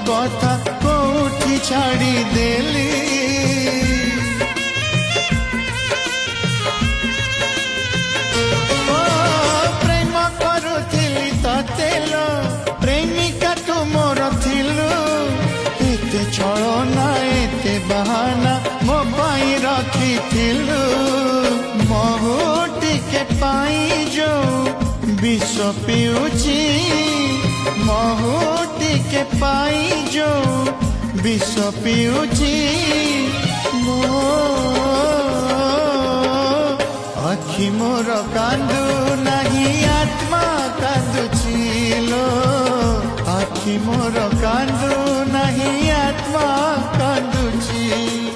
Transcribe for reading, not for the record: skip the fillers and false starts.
कथा कोठी छाड़ी देली प्रेम करुथिली तेलो प्रेमिका तू मोर थिलु एते छलना एते बहाना मो पाई रखिथिलु महु टिके पाई जो विष पिउची महु टिके पाई जो विष पिउची मो आखि मोर कांदू नहीं आत्मा कांदुचिलो आखि मोर कांदू नहीं आत्मा कांदुची।